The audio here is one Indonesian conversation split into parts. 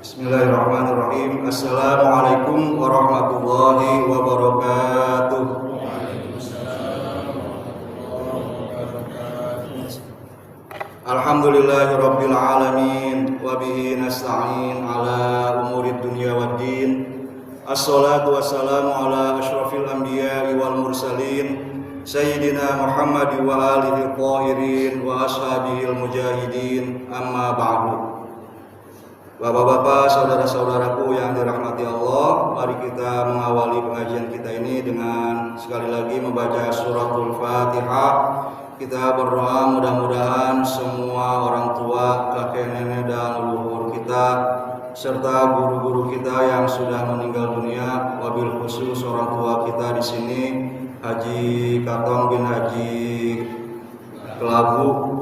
Bismillahirrahmanirrahim. Assalamualaikum warahmatullahi wabarakatuh. Alhamdulillahirabbil alamin wa bihi nasta'in ala umurid dunya waddin. Assalatu wassalamu ala asyrafil anbiya'i wal mursalin Sayyidina Muhammad wa alihi tahirin wa ashabihil mujahidin, amma ba'du. Bapak-bapak, saudara-saudaraku yang dirahmati Allah, mari kita mengawali pengajian kita ini dengan sekali lagi membaca suratul Fatihah. Kita berdoa mudah-mudahan semua orang tua, kakek nenek dan leluhur kita serta guru-guru kita yang sudah meninggal dunia, wabil khusus orang tua kita di sini, Haji Katong bin Haji Kelabu,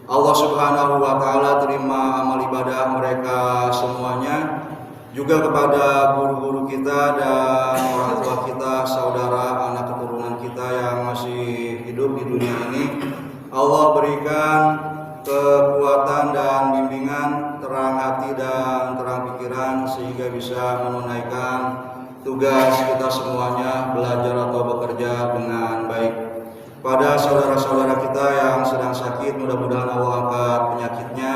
Allah Subhanahu wa Ta'ala terima amal ibadah mereka semuanya, juga kepada guru-guru kita dan orang tua kita, saudara, anak keturunan kita yang masih hidup di dunia ini. Allah berikan kekuatan dan bimbingan, terang hati dan terang pikiran sehingga bisa menunaikan tugas kita semuanya, belajar atau bekerja dengan baik. Pada saudara-saudara kita yang sedang sakit, mudah-mudahan Allah angkat penyakitnya.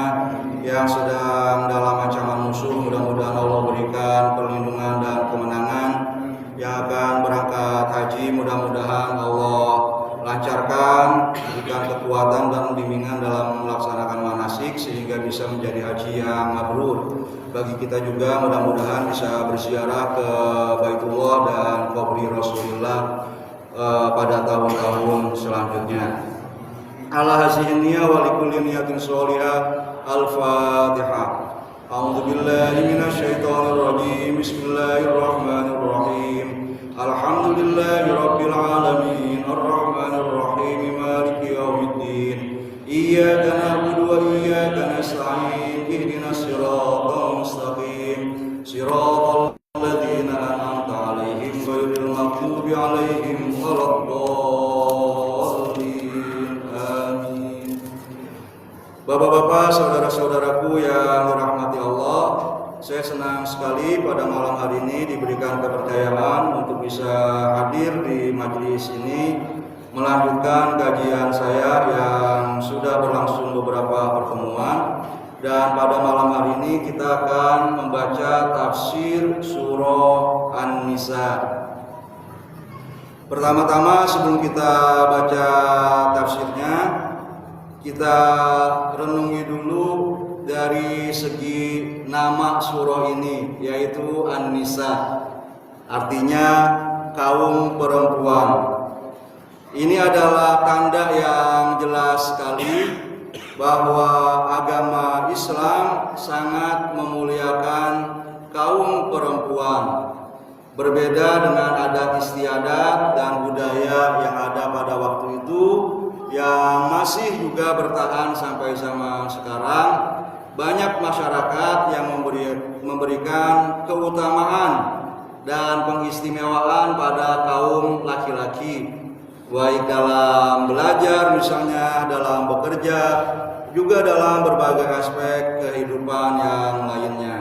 Yang sedang dalam ancaman musuh, mudah-mudahan Allah berikan perlindungan dan kemenangan. Yang akan berangkat haji, mudah-mudahan Allah lancarkan, berikan kekuatan dan bimbingan dalam melaksanakan manasik sehingga bisa menjadi haji yang mabrur. Bagi kita juga mudah-mudahan bisa berziarah ke Baitullah dan qabri Rasulullah pada tahun-tahun selanjutnya. Ala hazihi niyyah wa likulli niyatin sholihah. Al-Fatihah. A'udzu billahi minasyaitonir rajim. Bismillahirrahmanirrahim. Alhamdulillahirabbil alamin. Arrahmanir rahim. Maliki yaumiddin. Iyyaka na'budu wa iyyaka nasta'in. Ihdinas siratal mustaqim. Siratal ladzina an'amta 'alaihim ghairil maghdubi 'alaihim waladdallin. Amin. Bapak-bapak, saudara-saudaraku yang dirahmati Allah, saya senang sekali pada malam hari ini diberikan kepercayaan untuk bisa hadir di majelis ini, melanjutkan kajian saya yang sudah berlangsung beberapa pertemuan. Dan pada malam hari ini kita akan membaca tafsir surah An-Nisa. Pertama-tama sebelum kita baca tafsirnya, kita renungi dulu dari segi nama surah ini, yaitu An-Nisa, artinya kaum perempuan. Ini adalah tanda yang jelas sekali bahwa agama Islam sangat memuliakan kaum perempuan. Berbeda dengan adat istiadat dan budaya yang ada pada waktu itu, yang masih juga bertahan sampai zaman sekarang. Banyak masyarakat yang memberikan keutamaan dan pengistimewaan pada kaum laki-laki, baik dalam belajar misalnya, dalam bekerja, juga dalam berbagai aspek kehidupan yang lainnya.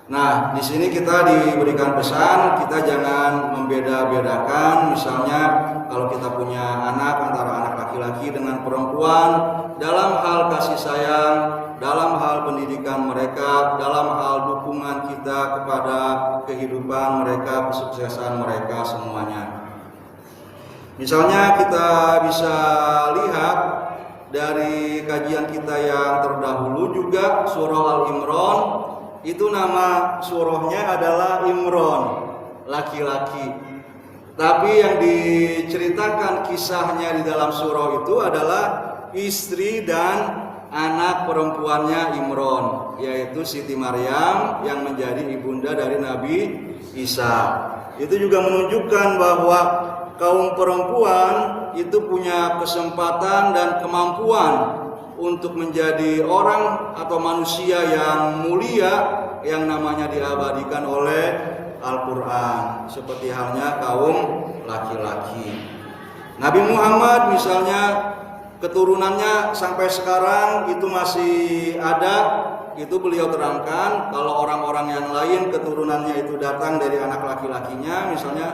Nah, di sini kita diberikan pesan, kita jangan membeda-bedakan. Misalnya kalau kita punya anak, antara anak laki-laki dengan perempuan, dalam hal kasih sayang, dalam hal pendidikan mereka, dalam hal dukungan kita kepada kehidupan mereka, kesuksesan mereka semuanya. Misalnya kita bisa lihat dari kajian kita yang terdahulu juga, surah Al-Imran, itu nama surahnya adalah Imran, laki-laki. Tapi yang diceritakan kisahnya di dalam surah itu adalah istri dan anak perempuannya Imran, yaitu Siti Maryam yang menjadi ibunda dari Nabi Isa. Itu juga menunjukkan bahwa kaum perempuan itu punya kesempatan dan kemampuan untuk menjadi orang atau manusia yang mulia, yang namanya diabadikan oleh Al-Quran, seperti halnya kaum laki-laki. Nabi Muhammad misalnya keturunannya sampai sekarang itu masih ada, itu beliau terangkan kalau orang-orang yang lain keturunannya itu datang dari anak laki-lakinya, misalnya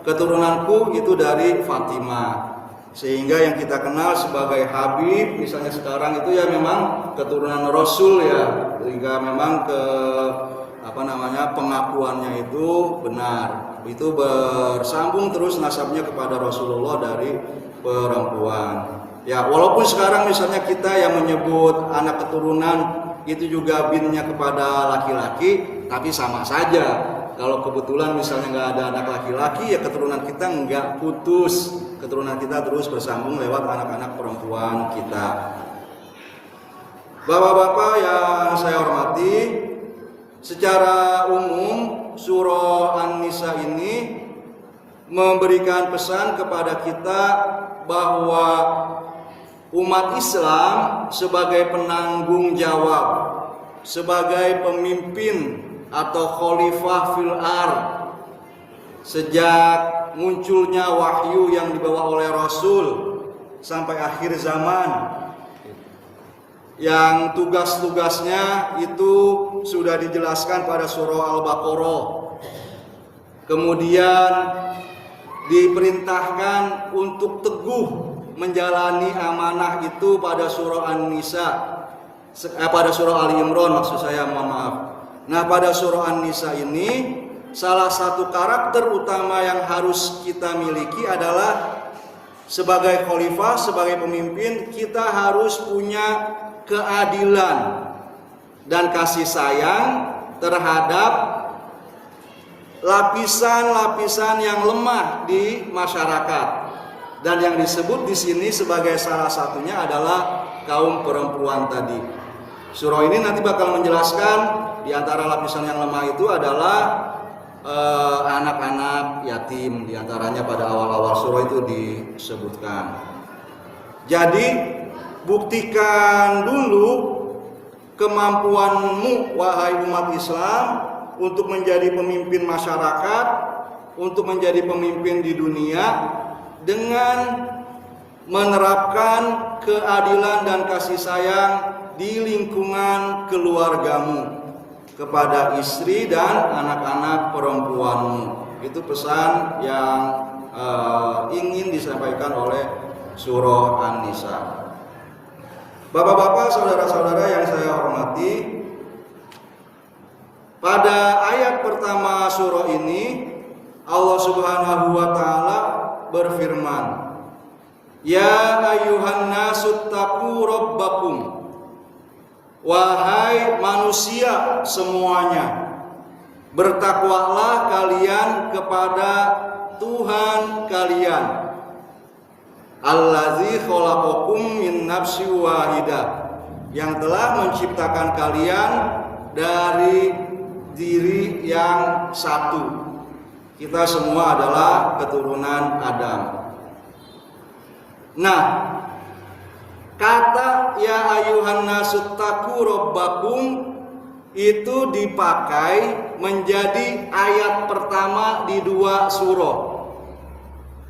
keturunanku itu dari Fatimah. Sehingga yang kita kenal sebagai Habib misalnya sekarang itu ya memang keturunan Rasul ya, sehingga memang pengakuannya itu benar. Itu bersambung terus nasabnya kepada Rasulullah dari perempuan. Ya, walaupun sekarang misalnya kita yang menyebut anak keturunan itu juga binnya kepada laki-laki, tapi sama saja. Kalau kebetulan misalnya nggak ada anak laki-laki, ya keturunan kita nggak putus. Keturunan kita terus bersambung lewat anak-anak perempuan kita. Bapak-bapak yang saya hormati, secara umum surah An-Nisa ini memberikan pesan kepada kita bahwa umat Islam sebagai penanggung jawab, sebagai pemimpin atau khalifah fil ard, sejak munculnya wahyu yang dibawa oleh Rasul sampai akhir zaman, yang tugas-tugasnya itu sudah dijelaskan pada surah Al-Baqarah. Kemudian diperintahkan untuk teguh menjalani amanah itu pada surah An-Nisa, pada surah Ali Imran maksud saya, mohon maaf. Nah, pada surah An-Nisa ini salah satu karakter utama yang harus kita miliki adalah sebagai khalifah, sebagai pemimpin, kita harus punya keadilan dan kasih sayang terhadap lapisan-lapisan yang lemah di masyarakat. Dan yang disebut di sini sebagai salah satunya adalah kaum perempuan tadi. Surah ini nanti bakal menjelaskan di antara lapisan yang lemah itu adalah anak-anak yatim, di antaranya pada awal-awal surah itu disebutkan. Jadi buktikan dulu kemampuanmu wahai umat Islam untuk menjadi pemimpin masyarakat, untuk menjadi pemimpin di dunia dengan menerapkan keadilan dan kasih sayang di lingkungan keluargamu kepada istri dan anak-anak perempuanmu. Itu pesan yang ingin disampaikan oleh surah An-Nisa. Bapak-bapak, saudara-saudara yang saya hormati, pada ayat pertama surah ini Allah Subhanahu wa taala berfirman, "Ya ayyuhan nasu taqu rabbakum." Wahai manusia semuanya, bertakwalah kalian kepada Tuhan kalian. Allazi khalaqakum min nafsin wahidah, yang telah menciptakan kalian dari diri yang satu. Kita semua adalah keturunan Adam. Nah, kata ya ayuhan nasu taqu rabbakum itu dipakai menjadi ayat pertama di dua surah.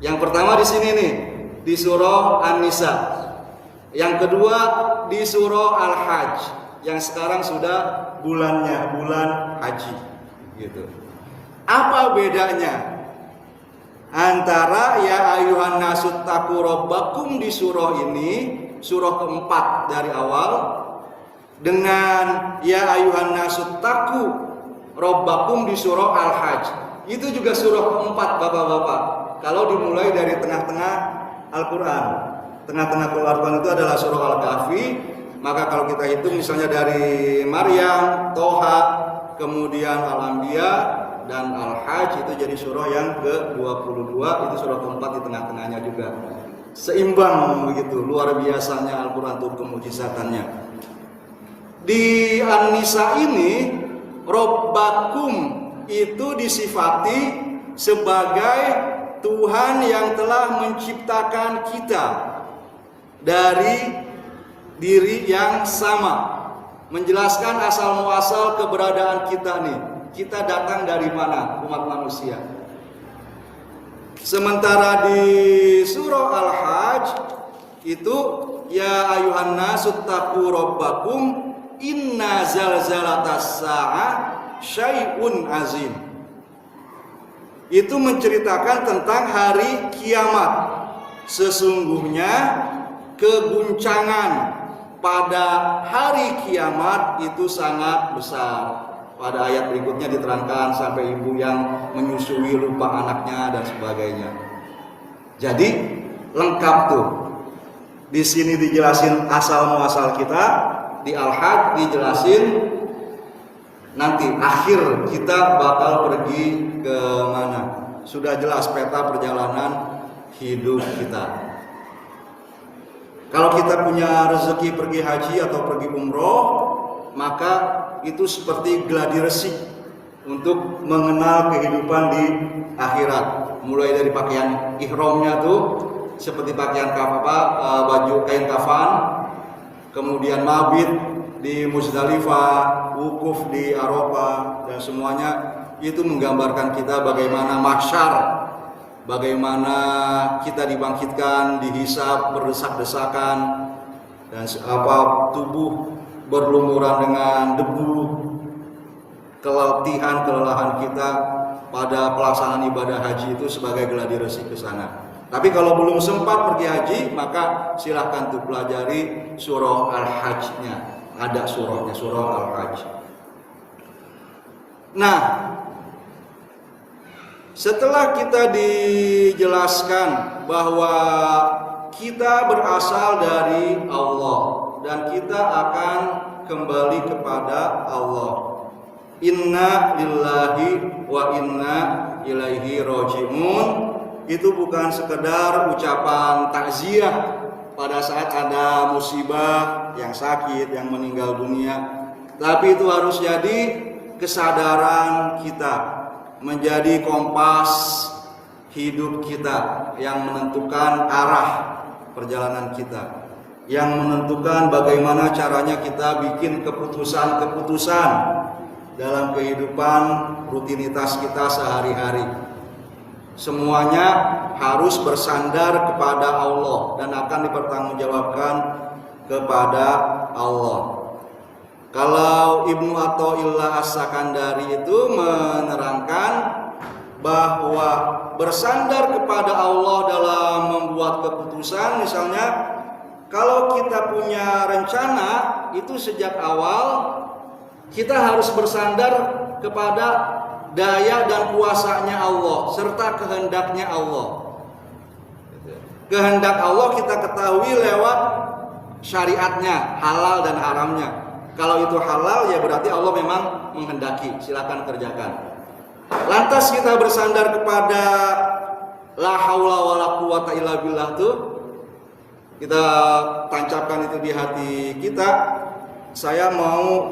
Yang pertama di sini nih, di surah An-Nisa. Yang kedua di surah Al-Hajj, yang sekarang sudah bulannya, bulan haji gitu. Apa bedanya antara ya ayuhan nasu taqu rabbakum di surah ini, surah keempat dari awal, dengan ya ayuhan nasu taqu rabbakum di surah Al-Hajj? Itu juga surah keempat, bapak-bapak. Kalau dimulai dari tengah-tengah Al-Quran, tengah-tengah Al-Quran itu adalah surah Al-Kahfi. Maka kalau kita hitung misalnya dari Maryam, Toha, kemudian Al-Anbiya dan Al-Hajj, itu jadi surah yang ke-22. Itu surah keempat di tengah-tengahnya juga. Seimbang begitu, luar biasanya Al-Quran itu kemujizatannya. Di An-Nisa ini Rabbakum itu disifati sebagai Tuhan yang telah menciptakan kita dari diri yang sama, menjelaskan asal muasal keberadaan kita nih. Kita datang dari mana, umat manusia. Sementara di surah Al-Hajj itu ya ayuhan nasu taqu rabbakum, inna zalzalatas sa'ah syai'un azim. Itu menceritakan tentang hari kiamat. Sesungguhnya keguncangan pada hari kiamat itu sangat besar. Pada ayat berikutnya diterangkan sampai ibu yang menyusui lupa anaknya dan sebagainya. Jadi lengkap tuh. Di sini dijelasin asal muasal kita, di Al-Hajj dijelasin nanti akhir kita bakal pergi ke mana. Sudah jelas peta perjalanan hidup kita. Kalau kita punya rezeki pergi haji atau pergi umroh, maka itu seperti gladi resik untuk mengenal kehidupan di akhirat. Mulai dari pakaian ihramnya tuh seperti pakaian baju kain kafan, kemudian mabit di Muzdalifah, wukuf di Arafah, dan semuanya itu menggambarkan kita bagaimana mahsyar, bagaimana kita dibangkitkan, dihisab berdesak-desakan, dan tubuh berlumuran dengan debu, kelelahan kita pada pelaksanaan ibadah haji itu sebagai gladi resik ke sana. Tapi kalau belum sempat pergi haji, maka silahkan tuh pelajari surah Al-Hajj-nya. Ada surahnya, surah Al-Hajj. Nah, setelah kita dijelaskan bahwa kita berasal dari Allah dan kita akan kembali kepada Allah. Inna lillahi wa inna ilaihi raji'un. Itu bukan sekedar ucapan takziah pada saat ada musibah, yang sakit, yang meninggal dunia, tapi itu harus jadi kesadaran kita, menjadi kompas hidup kita yang menentukan arah perjalanan kita, yang menentukan bagaimana caranya kita bikin keputusan-keputusan dalam kehidupan rutinitas kita sehari-hari. Semuanya harus bersandar kepada Allah dan akan dipertanggungjawabkan kepada Allah. Kalau Ibnu Athaillah As-Sakandari itu menerangkan bahwa bersandar kepada Allah dalam membuat keputusan, misalnya kalau kita punya rencana itu sejak awal kita harus bersandar kepada daya dan kuasanya Allah serta kehendaknya Allah. Kehendak Allah kita ketahui lewat syariatnya, halal dan haramnya. Kalau itu halal ya berarti Allah memang menghendaki, silakan kerjakan. Lantas kita bersandar kepada la haula wala quwata illa billah tuh, kita tancapkan itu di hati kita. Saya mau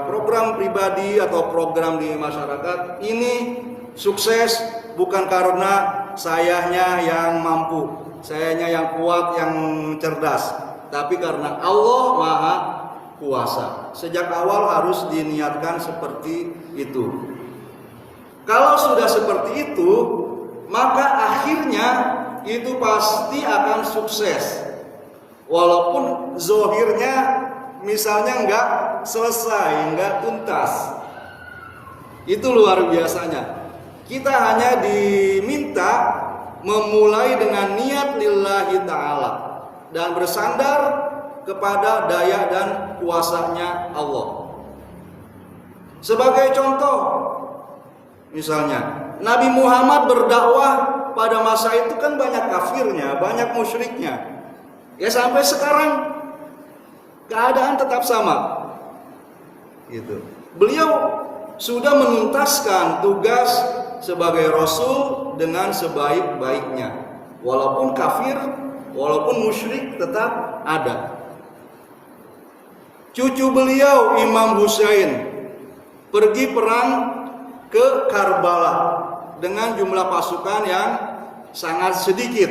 program pribadi atau program di masyarakat ini sukses bukan karena sayanya yang mampu, sayanya yang kuat, yang cerdas, tapi karena Allah Maha Kuasa. Sejak awal harus diniatkan seperti itu. Kalau sudah seperti itu, maka akhirnya itu pasti akan sukses. Walaupun zohirnya misalnya enggak selesai, enggak tuntas. Itu luar biasanya. Kita hanya diminta memulai dengan niat lillahi ta'ala dan bersandar kepada daya dan kuasanya Allah. Sebagai contoh, misalnya Nabi Muhammad berdakwah pada masa itu kan banyak kafirnya, banyak musyriknya. Ya sampai sekarang keadaan tetap sama. Gitu. Beliau sudah menuntaskan tugas sebagai rasul dengan sebaik-baiknya. Walaupun kafir, walaupun musyrik tetap ada. Cucu beliau Imam Husain pergi perang ke Karbala dengan jumlah pasukan yang sangat sedikit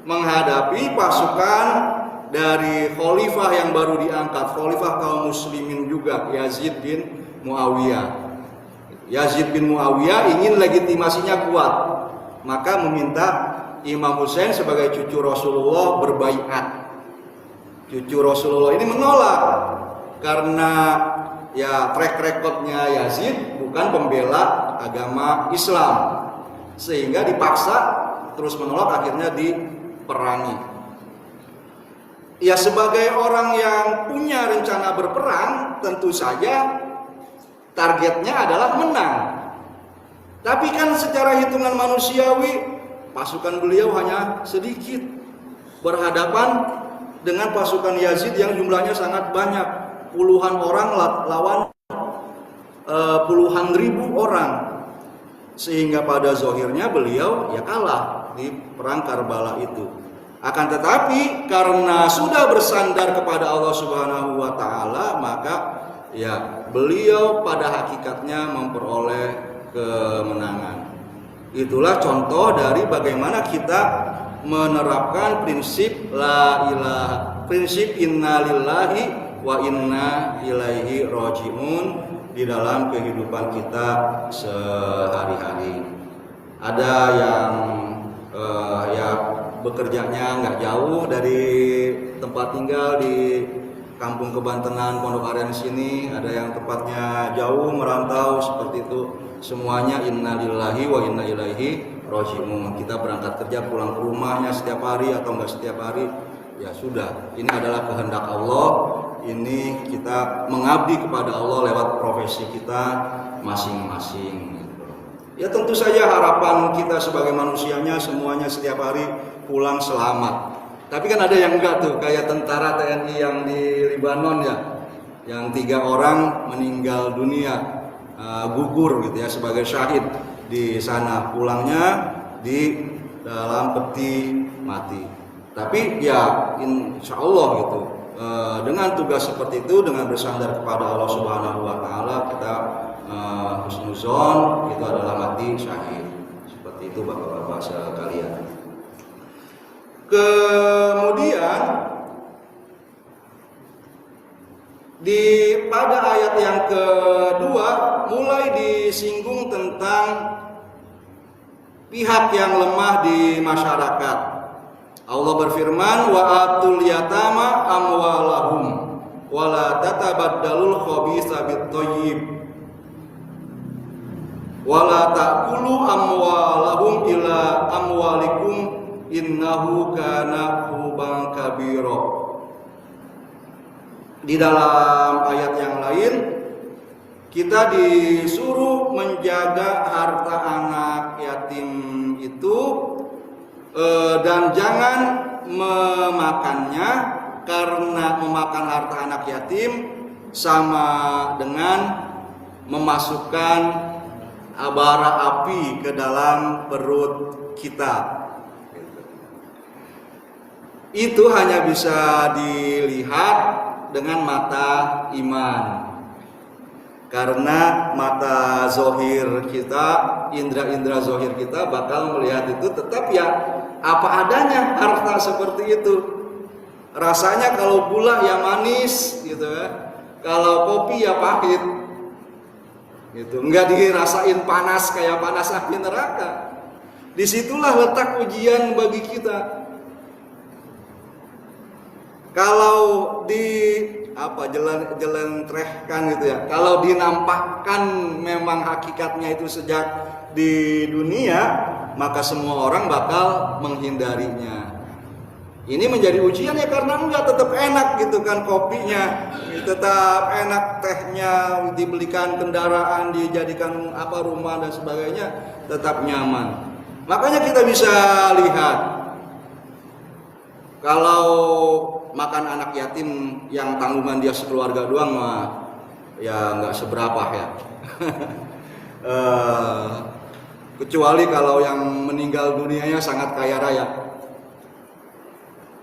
menghadapi pasukan dari khalifah yang baru diangkat, khalifah kaum muslimin juga, Yazid bin Muawiyah. Yazid bin Muawiyah ingin legitimasinya kuat, maka meminta Imam Husain sebagai cucu Rasulullah berbaiat. Cucu Rasulullah ini menolak karena ya track recordnya Yazid bukan pembela agama Islam, sehingga dipaksa terus menolak, akhirnya diperangi. Ya sebagai orang yang punya rencana berperang, tentu saja targetnya adalah menang. Tapi kan secara hitungan manusiawi, pasukan beliau hanya sedikit berhadapan dengan pasukan Yazid yang jumlahnya sangat banyak, puluhan orang lawan puluhan ribu orang, sehingga pada zahirnya beliau ya kalah di perang Karbala itu. Akan tetapi karena sudah bersandar kepada Allah Subhanahu wa taala, maka ya beliau pada hakikatnya memperoleh kemenangan. Itulah contoh dari bagaimana kita menerapkan prinsip prinsip innalillahi wa inna ilaihi rajiun di dalam kehidupan kita sehari-hari. Ada yang ya bekerjanya nggak jauh dari tempat tinggal di Kampung Kebantenan, Pondok Aren sini, ada yang tempatnya jauh merantau seperti itu. Semuanya innalillahi wa inna ilaihi rajiun. Kita berangkat kerja, pulang ke rumahnya setiap hari atau enggak setiap hari, ya sudah. Ini adalah kehendak Allah. Ini kita mengabdi kepada Allah lewat profesi kita masing-masing. Ya tentu saja harapan kita sebagai manusianya semuanya setiap hari pulang selamat. Tapi kan ada yang enggak tuh, kayak tentara TNI yang di Lebanon ya, yang 3 orang meninggal dunia, gugur gitu ya sebagai syahid di sana, pulangnya di dalam peti mati. Tapi ya insya Allah gitu, dengan tugas seperti itu, dengan bersandar kepada Allah Subhanahu wa taala, kita husnuzon, itu adalah mati syahid. Seperti itu Bapak-bapak sekalian. Kemudian pada ayat yang kedua mulai disinggung tentang pihak yang lemah di masyarakat. Allah berfirman, wa atul yatama amwalahum wa la tatabaddalul khabitha bit-thayyib wa la ta'kulu amwalahum ila amwalikum innahu kana huban kabira. Di dalam ayat yang lain kita disuruh menjaga harta anak yatim itu dan jangan memakannya, karena memakan harta anak yatim sama dengan memasukkan bara api ke dalam perut kita. Itu hanya bisa dilihat dengan mata iman, karena mata zohir kita, indra-indra zohir kita bakal melihat itu tetap ya apa adanya harta seperti itu. Rasanya kalau gula ya manis gitu ya, kalau kopi ya pahit gitu, nggak dirasain panas kayak panas api neraka. Disitulah letak ujian bagi kita. Kalau jelentrehkan gitu ya, kalau dinampakkan memang hakikatnya itu sejak di dunia, maka semua orang bakal menghindarinya. Ini menjadi ujian ya, karena enggak tetap enak gitu kan kopinya, tetap enak tehnya, dibelikan kendaraan, dijadikan rumah dan sebagainya, tetap nyaman. Makanya kita bisa lihat kalau makan anak yatim yang tanggungan dia sekeluarga doang mah ya nggak seberapa ya. Kecuali kalau yang meninggal dunianya sangat kaya raya.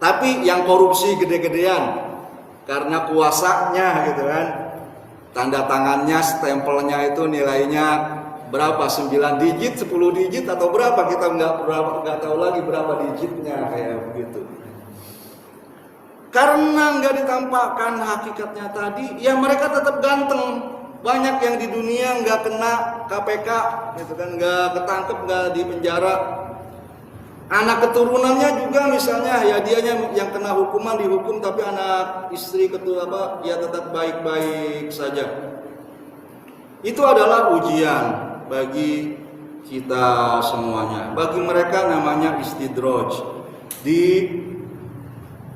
Tapi yang korupsi gede-gedean karena kuasanya gitu kan, tanda tangannya, stempelnya itu nilainya berapa, 9 digit, 10 digit atau berapa, kita nggak tahu lagi berapa digitnya kayak begitu. Karena nggak ditampakkan hakikatnya tadi, ya mereka tetap ganteng. Banyak yang di dunia nggak kena KPK, gitu kan, nggak ketangkep, nggak di penjara. Anak keturunannya juga misalnya ya dianya yang kena hukuman dihukum, tapi anak istri ketua ya tetap baik-baik saja. Itu adalah ujian bagi kita semuanya. Bagi mereka namanya istidraj.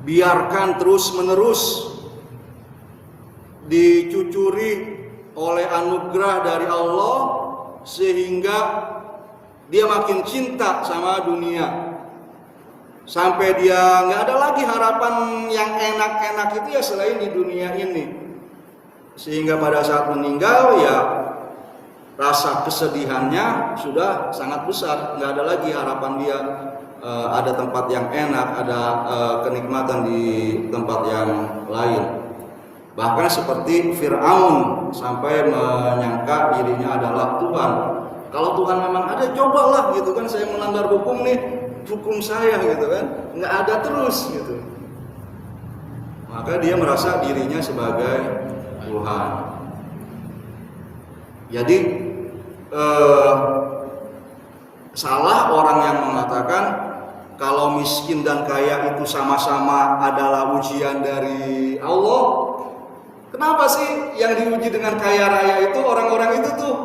Dibiarkan terus-menerus dicucuri oleh anugerah dari Allah sehingga dia makin cinta sama dunia, sampai dia nggak ada lagi harapan yang enak-enak itu ya selain di dunia ini, sehingga pada saat meninggal ya rasa kesedihannya sudah sangat besar, nggak ada lagi harapan dia ada tempat yang enak, ada kenikmatan di tempat yang lain. Bahkan seperti Fir'aun sampai menyangka dirinya adalah Tuhan. Kalau Tuhan memang ada, cobalah gitu kan, saya melanggar hukum nih, hukum saya gitu kan, nggak ada terus gitu. Maka dia merasa dirinya sebagai Tuhan. Jadi salah orang yang mengatakan kalau miskin dan kaya itu sama-sama adalah ujian dari Allah. Kenapa sih yang diuji dengan kaya raya itu orang-orang itu tuh?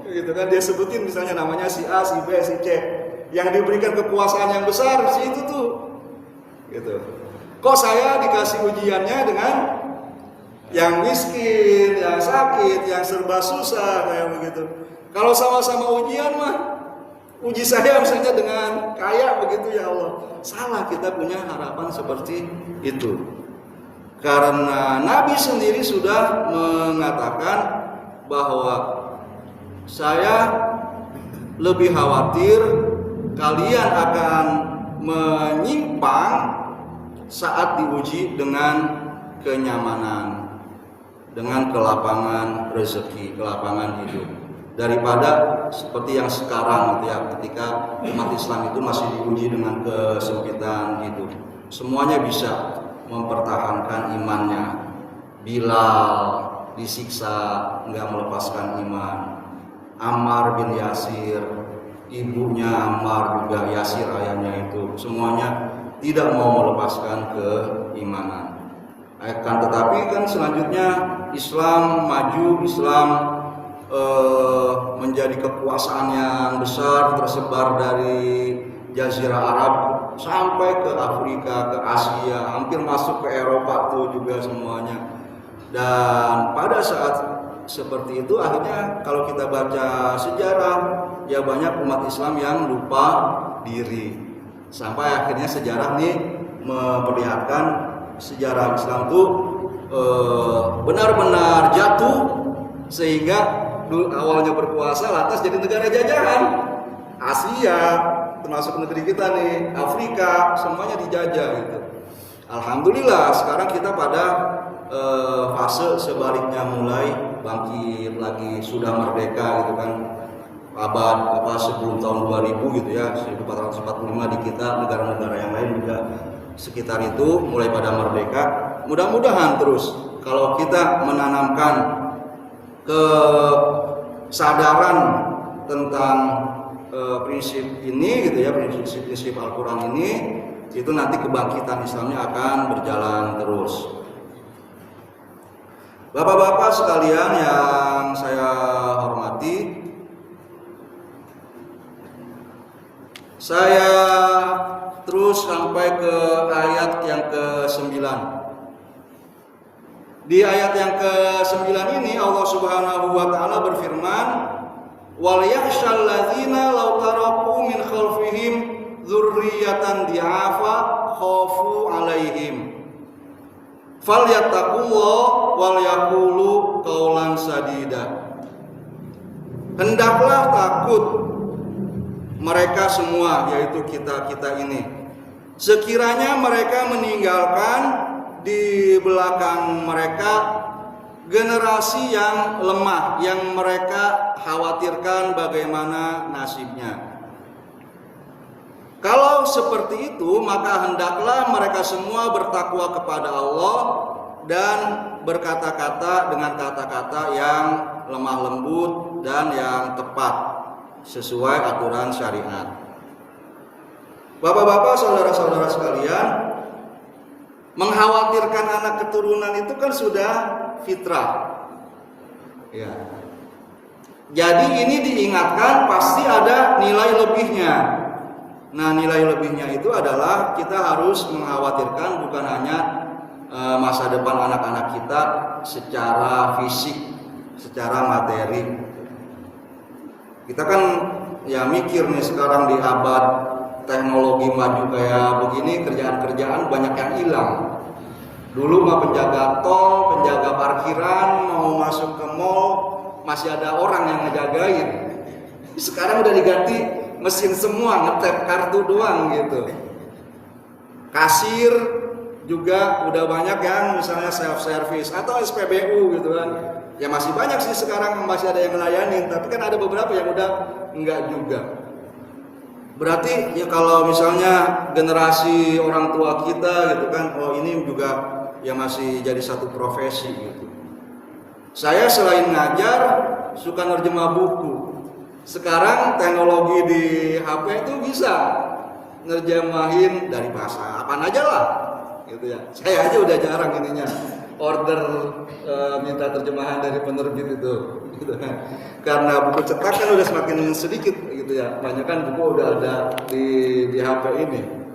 Gitu kan, dia sebutin misalnya namanya si A, si B, si C, yang diberikan kekuasaan yang besar si itu tuh gitu. Kok saya dikasih ujiannya dengan yang miskin, yang sakit, yang serba susah kayak begitu. Kalau sama-sama ujian mah uji saya misalnya dengan kaya begitu ya Allah. Salah, kita punya harapan seperti itu. Karena Nabi sendiri sudah mengatakan bahwa saya lebih khawatir kalian akan menyimpang saat diuji dengan kenyamanan, dengan kelapangan rezeki, kelapangan hidup, daripada seperti yang sekarang gitu ya, ketika umat Islam itu masih diuji dengan kesempitan hidup. Semuanya bisa mempertahankan imannya. Bilal disiksa nggak melepaskan iman. Ammar bin Yasir, ibunya Ammar juga Yasir ayahnya itu, semuanya tidak mau melepaskan keimanan. Akan tetapi kan selanjutnya Islam maju, Islam menjadi kekuasaan yang besar, tersebar dari Jazirah Arab sampai ke Afrika, ke Asia, hampir masuk ke Eropa tuh juga semuanya. Dan pada saat seperti itu akhirnya kalau kita baca sejarah ya banyak umat Islam yang lupa diri, sampai akhirnya sejarah nih memperlihatkan sejarah Islam tuh benar-benar jatuh, sehingga awalnya berkuasa lantas jadi negara jajahan. Asia termasuk negeri kita nih, Afrika, semuanya dijajah gitu. Alhamdulillah sekarang kita pada fase sebaliknya, mulai bangkit lagi, sudah merdeka gitu kan, abad sebelum tahun 2000 gitu ya, 1445 di kita, negara-negara yang lain juga sekitar itu mulai pada merdeka. Mudah-mudahan terus kalau kita menanamkan kesadaran tentang prinsip ini gitu ya, prinsip Al-Quran ini, itu nanti kebangkitan Islamnya akan berjalan terus. Bapak-bapak sekalian yang saya hormati, saya terus sampai ke ayat yang ke-9. Di ayat yang ke-9 ini Allah Subhanahu wa taala berfirman, "Wal yakhshal ladzina law taraku min khalfihim dzurriyyatan di'afa khafu 'alaihim falyattaqullaha wal yaqulu qaulan sadida." Hendaklah takut mereka semua, yaitu kita ini, sekiranya mereka meninggalkan di belakang mereka generasi yang lemah, yang mereka khawatirkan bagaimana nasibnya. Kalau seperti itu, maka hendaklah mereka semua bertakwa kepada Allah dan berkata-kata dengan kata-kata yang lemah lembut dan yang tepat sesuai aturan syariat. Bapak-bapak, saudara-saudara sekalian, mengkhawatirkan anak keturunan itu kan sudah fitrah. Ya. Jadi ini diingatkan pasti ada nilai lebihnya. Nah, nilai lebihnya itu adalah kita harus mengkhawatirkan bukan hanya masa depan anak-anak kita secara fisik, secara materi. Kita kan ya mikir nih sekarang di abad teknologi maju kayak begini, kerjaan-kerjaan banyak yang hilang. Dulu mah penjaga tol, penjaga parkiran, mau masuk ke mall masih ada orang yang ngejagain. Sekarang udah diganti mesin semua, ngetap kartu doang gitu. Kasir juga udah banyak yang misalnya self service atau SPBU gitu kan. Ya masih banyak sih sekarang masih ada yang ngelayanin, tapi kan ada beberapa yang udah enggak juga. Berarti ya kalau misalnya generasi orang tua kita gitu kan, oh ini juga ya masih jadi satu profesi gitu. Saya selain ngajar suka nerjemah buku. Sekarang teknologi di HP itu bisa nerjemahin dari bahasa apaan aja lah, gitu ya. Saya aja udah jarang ininya order minta terjemahan dari penerbit itu, gitu kan. Karena buku cetak kan udah semakin sedikit, gitu ya. Banyak kan buku udah ada di HP ini.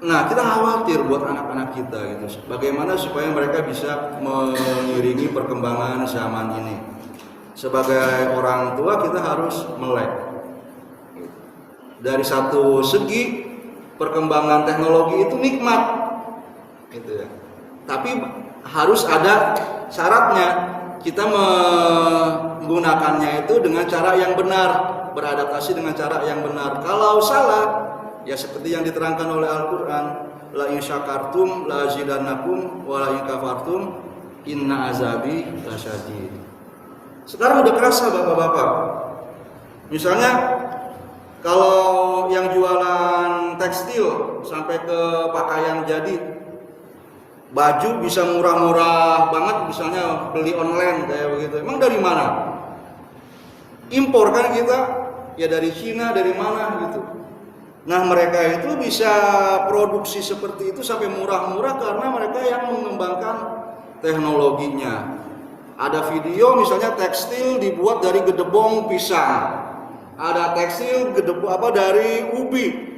Nah, kita khawatir buat anak-anak kita gitu. Bagaimana supaya mereka bisa mengiringi perkembangan zaman ini. Sebagai orang tua kita harus melek. Dari satu segi perkembangan teknologi itu nikmat, gitu ya. Tapi harus ada syaratnya. Kita menggunakannya itu dengan cara yang benar, beradaptasi dengan cara yang benar. Kalau salah, ya seperti yang diterangkan oleh Al-Quran, la in syakartum la azidannakum wa la in kafartum inna azabi lasyadid. Sekarang udah kerasa bapak-bapak. Misalnya kalau yang jualan tekstil sampai ke pakaian jadi, baju bisa murah-murah banget, misalnya beli online kayak begitu. Emang dari mana? Impor kan kita, ya dari Cina, dari mana gitu. Nah mereka itu bisa produksi seperti itu sampai murah-murah karena mereka yang mengembangkan teknologinya. Ada video misalnya tekstil dibuat dari gedebong pisang, ada tekstil dari ubi.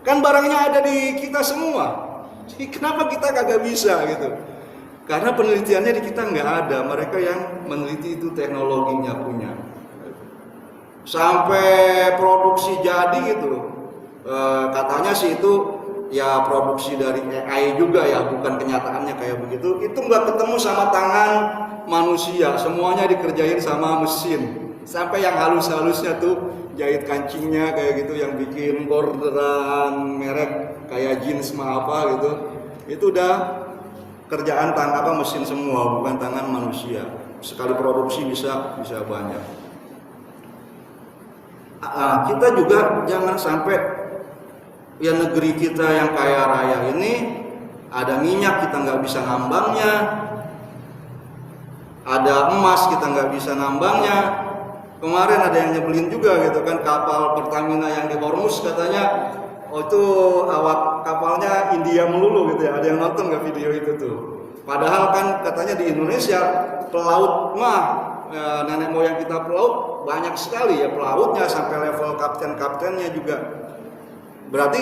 Kan barangnya ada di kita semua. Jadi kenapa kita kagak bisa gitu? Karena penelitiannya di kita nggak ada. Mereka yang meneliti itu teknologinya punya. Sampai produksi jadi gitu. Katanya sih itu ya produksi dari AI juga ya, bukan kenyataannya kayak begitu. Itu nggak ketemu sama tangan manusia, semuanya dikerjain sama mesin. Sampai yang halus-halusnya tuh jahit kancingnya kayak gitu, yang bikin borderan merek kayak jeans apa gitu, itu udah kerjaan mesin semua, bukan tangan manusia. Sekali produksi bisa banyak. Kita juga jangan sampai ya negeri kita yang kaya raya ini ada minyak kita nggak bisa nambangnya, ada emas kita nggak bisa nambangnya. Kemarin ada yang nyebelin juga gitu kan, kapal Pertamina yang di Hormuz katanya, oh itu awak kapalnya India melulu gitu ya. Ada yang nonton nggak video itu tuh? Padahal kan katanya di Indonesia pelaut mah nenek moyang kita pelaut banyak sekali ya, pelautnya sampai level kapten-kaptennya juga. Berarti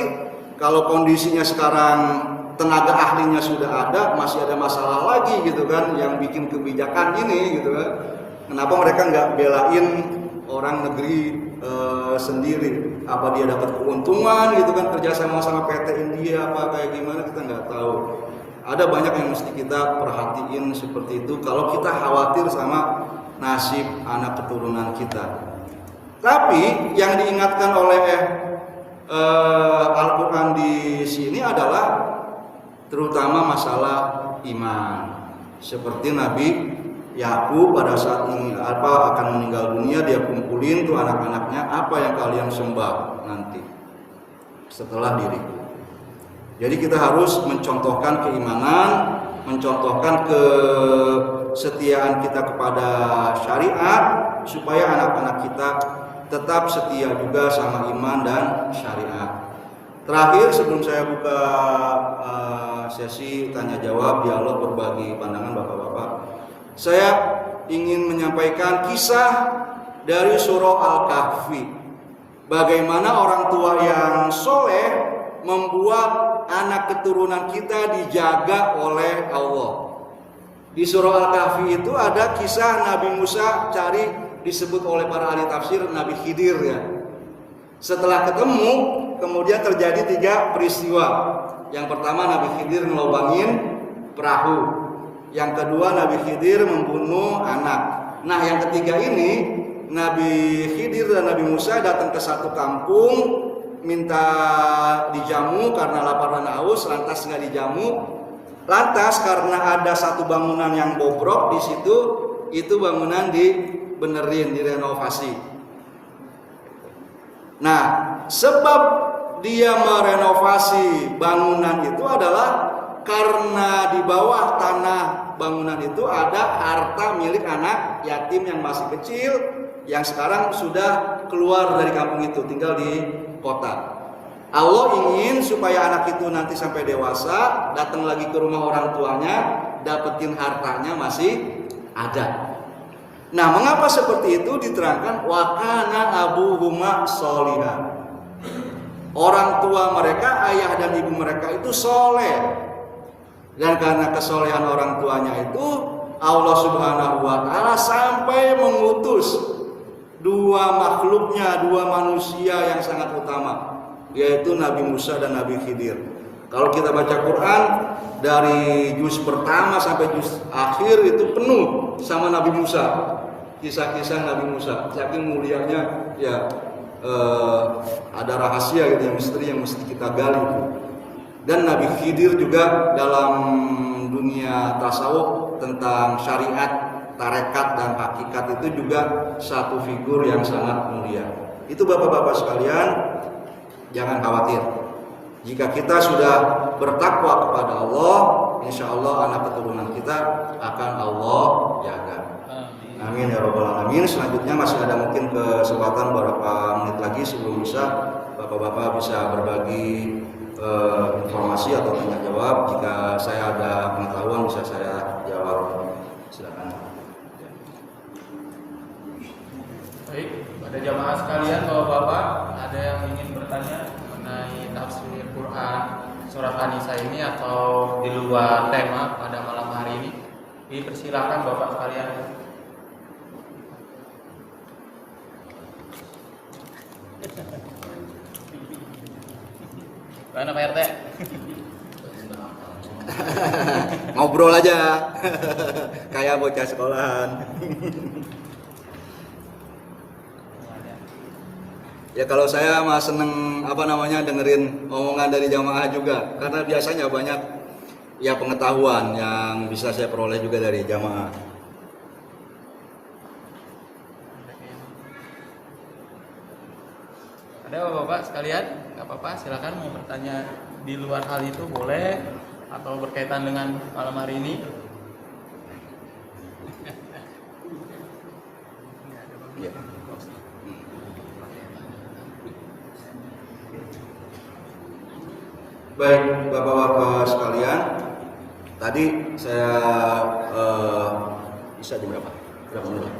kalau kondisinya sekarang tenaga ahlinya sudah ada, masih ada masalah lagi gitu kan, yang bikin kebijakan ini gitu kan. Kenapa mereka nggak belain orang negeri sendiri? Apa dia dapat keuntungan gitu kan, kerja sama PT India apa kayak gimana, kita nggak tahu. Ada banyak yang mesti kita perhatiin seperti itu kalau kita khawatir sama nasib anak keturunan kita. Tapi yang diingatkan oleh Al-Quran di sini adalah terutama masalah iman. Seperti Nabi Yakub pada saat ini akan meninggal dunia, dia kumpulin tuh anak-anaknya, apa yang kalian sembah nanti setelah diriku. Jadi kita harus mencontohkan keimanan, mencontohkan kesetiaan kita kepada syariat supaya anak-anak kita tetap setia juga sama iman dan syariat. Terakhir sebelum saya buka sesi tanya jawab, dialog, berbagi pandangan bapak-bapak, saya ingin menyampaikan kisah dari surah Al-Kahfi. Bagaimana orang tua yang soleh membuat anak keturunan kita dijaga oleh Allah. Di surah Al-Kahfi itu ada kisah Nabi Musa disebut oleh para ahli tafsir Nabi Khidir ya. Setelah ketemu, kemudian terjadi 3 peristiwa. Yang pertama Nabi Khidir ngelobangin perahu. Yang kedua Nabi Khidir membunuh anak. Nah yang ketiga ini Nabi Khidir dan Nabi Musa datang ke satu kampung minta dijamu karena lapar dan haus, lantas nggak dijamu. Lantas karena ada satu bangunan yang bobrok di situ, itu bangunan dibenerin, direnovasi. Nah, sebab dia merenovasi bangunan itu adalah karena di bawah tanah bangunan itu ada harta milik anak yatim yang masih kecil, yang sekarang sudah keluar dari kampung itu, tinggal di kota. Allah ingin supaya anak itu nanti sampai dewasa, datang lagi ke rumah orang tuanya, dapetin hartanya masih ada. Nah, mengapa seperti itu? Diterangkan wa kana abuhuma sholihan. Orang tua mereka, ayah dan ibu mereka itu soleh. Dan karena kesolehan orang tuanya itu, Allah Subhanahu wa ta'ala sampai mengutus 2 makhluknya, 2 manusia yang sangat utama, yaitu Nabi Musa dan Nabi Khidir. Kalau kita baca Quran dari juz pertama sampai juz akhir itu penuh sama Nabi Musa, kisah-kisah Nabi Musa. Saking mulianya ya, ada rahasia gitu, yang misteri yang mesti kita gali. Dan Nabi Khidir juga dalam dunia tasawuf tentang syariat, tarekat dan hakikat itu juga satu figur yang sangat mulia. Itu bapak-bapak sekalian, jangan khawatir. Jika kita sudah bertakwa kepada Allah, insya Allah anak keturunan kita akan Allah jaga. Amin ya robbal alamin. Selanjutnya masih ada mungkin kesempatan beberapa menit lagi sebelum bisa bapak-bapak bisa berbagi informasi atau tanya jawab. Jika saya ada pengetahuan bisa saya jawab. Silakan. Baik, pada jamaah sekalian, bapak-bapak, ada yang ingin bertanya mengenai tafsir Quran surat An-Nisa ini atau di luar tema pada malam hari ini? Dipersilakan bapak sekalian. Mana Pak RT? Ngobrol aja. Kayak bocah sekolahan. Ya kalau saya mah seneng dengerin omongan dari jamaah juga, karena biasanya banyak ya pengetahuan yang bisa saya peroleh juga dari jamaah. Ada bapak-bapak sekalian? Nggak apa-apa, silakan mau bertanya di luar hal itu boleh, atau berkaitan dengan malam hari ini. Ya. Baik bapak-bapak sekalian, tadi saya bisa jam berapa? Berapa menit?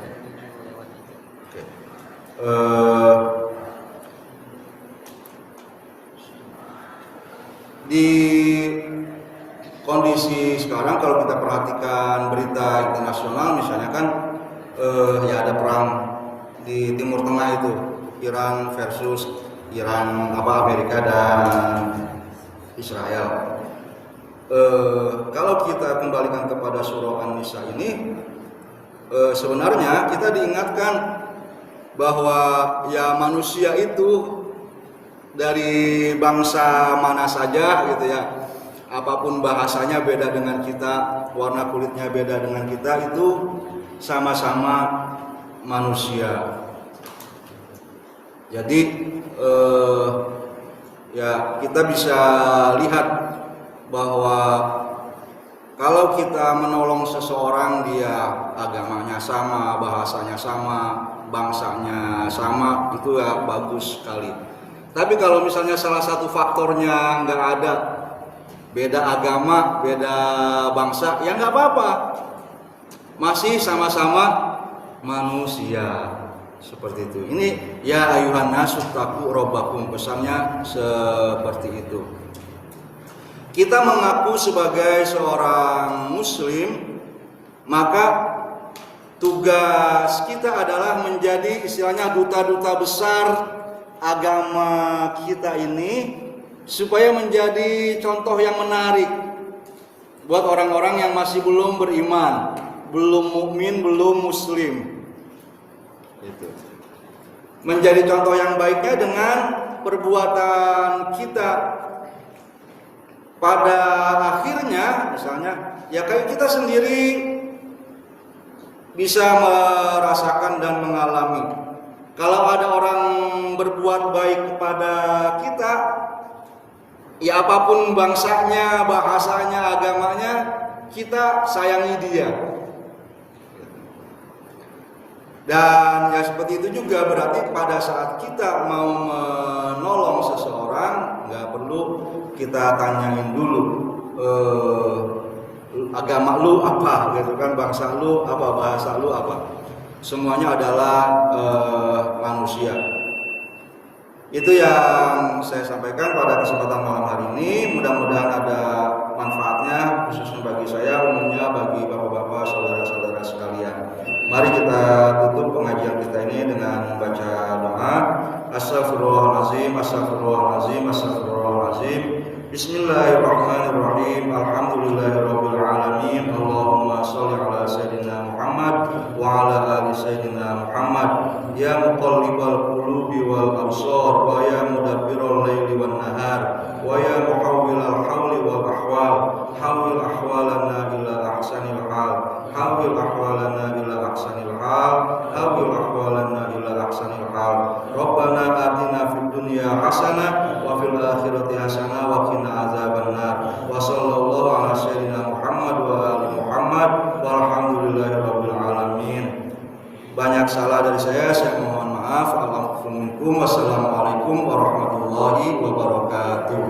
Oke. Di kondisi sekarang kalau kita perhatikan berita internasional, misalnya kan ya ada perang di Timur Tengah itu, Iran versus Amerika dan Israel. Kalau kita kembalikan kepada surah An-Nisa ini, sebenarnya kita diingatkan bahwa ya manusia itu dari bangsa mana saja gitu ya, apapun bahasanya beda dengan kita, warna kulitnya beda dengan kita, itu sama-sama manusia. Jadi ya kita bisa lihat bahwa Kalau kita menolong seseorang, dia agamanya sama, bahasanya sama, bangsanya sama, itu ya bagus sekali. Tapi kalau misalnya salah satu faktornya nggak ada, beda agama, beda bangsa, ya nggak apa-apa, masih sama-sama manusia, seperti itu. Ini ya ayuhan nasu taqu rabbakum, pesannya seperti itu. Kita mengaku sebagai seorang muslim, maka tugas kita adalah menjadi istilahnya duta-duta besar agama kita ini, supaya menjadi contoh yang menarik buat orang-orang yang masih belum beriman, belum mukmin, belum muslim. Itu. Menjadi contoh yang baiknya dengan perbuatan kita. Pada akhirnya misalnya ya kayak kita sendiri bisa merasakan dan mengalami, kalau ada orang berbuat baik kepada kita, ya apapun bangsanya, bahasanya, agamanya, kita sayangi dia. Dan ya seperti itu juga berarti pada saat kita mau menolong seseorang, nggak perlu kita tanyain dulu agama lu apa, gitu kan, bangsa lu apa, bahasa lu apa. Semuanya adalah manusia. Itu yang saya sampaikan pada kesempatan malam hari ini. Mudah-mudahan ada manfaatnya, khususnya bagi saya, umumnya bagi bapak-bapak, saudara-saudara sekalian. Mari kita tutup pengajian kita ini dengan membaca doa. Astaghfirullahaladzim, astaghfirullahaladzim, astaghfirullahaladzim. Bismillahirrahmanirrahim. Alhamdulillahirabbil alamin. Allahumma shalli ala sayyidina Muhammad wa ala ali sayyidina Muhammad. Ya muqallibal qulubi wal absar, wa ya mudabbiral laili wan nahar, wa ya muhawwilal hawli wal ahwal, hawwil ahwalana ila ahsanil hal, hawwil ahwalana ila ahsanil hal, hawwil ahwalana ila ahsanil hal. Rabbana atina fid dunya hasanah wa fil akhirati hasanah wa qina azabannar. Wa sallallahu ala sayyidina Muhammad wa ali Muhammad walhamdulillahirabbil alamin. Banyak salah dari saya mohon maaf. Assalamualaikum warahmatullahi wabarakatuh.